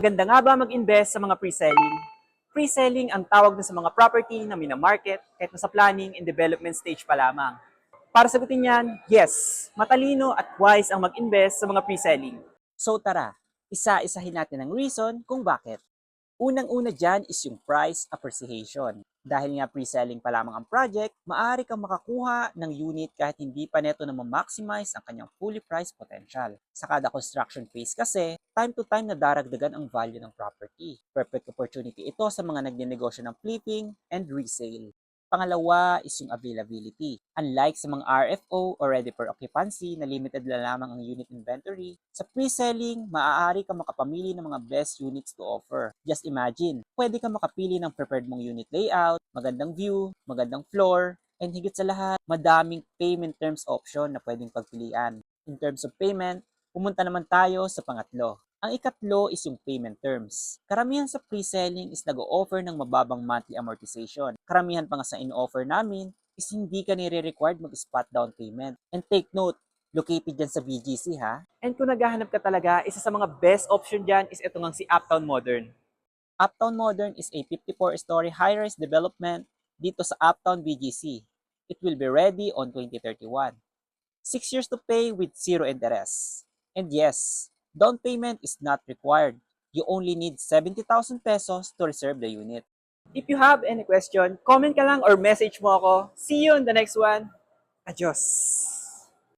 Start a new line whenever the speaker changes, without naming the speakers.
Maganda nga ba mag-invest sa mga pre-selling? Pre-selling ang tawag na sa mga property na minamarket kahit nasa planning and development stage pa lamang. Para sagutin yan, yes, matalino at wise ang mag-invest sa mga pre-selling. So tara, isa-isahin natin ang reason kung bakit. Unang-una dyan is yung price appreciation. Dahil nga pre-selling pa lamang ang project, maaari kang makakuha ng unit kahit hindi pa neto na ma-maximize ang kanyang fully priced potential. Sa kada construction phase kasi, time to time na daragdagan ang value ng property. Perfect opportunity ito sa mga nagnenegosyo ng flipping and resale. Pangalawa is yung availability. Unlike sa mga RFO or ready for occupancy na limited na lamang ang unit inventory, sa pre-selling, maaari kang makapamili ng mga best units to offer. Just imagine, pwede kang makapili ng preferred mong unit layout, magandang view, magandang floor, and higit sa lahat, madaming payment terms option na pwedeng pagpilian. In terms of payment, pumunta naman tayo sa pangatlo. Ang ikatlo is yung payment terms. Karamihan sa pre-selling is nag-o-offer ng mababang monthly amortization. Karamihan pa nga sa in-offer namin is hindi ka nire-required mag-spot down payment. And take note, located dyan sa BGC ha. And kung naghahanap ka talaga, isa sa mga best option dyan is ito ngang si Uptown Modern. Uptown Modern is a 54-story high-rise development dito sa Uptown BGC. It will be ready on 2031. 6 years to pay with zero interest. And yes, down payment is not required. You only need 70,000 pesos to reserve the unit. If you have any question, comment ka lang or message mo ako. See you on the next one. Adios!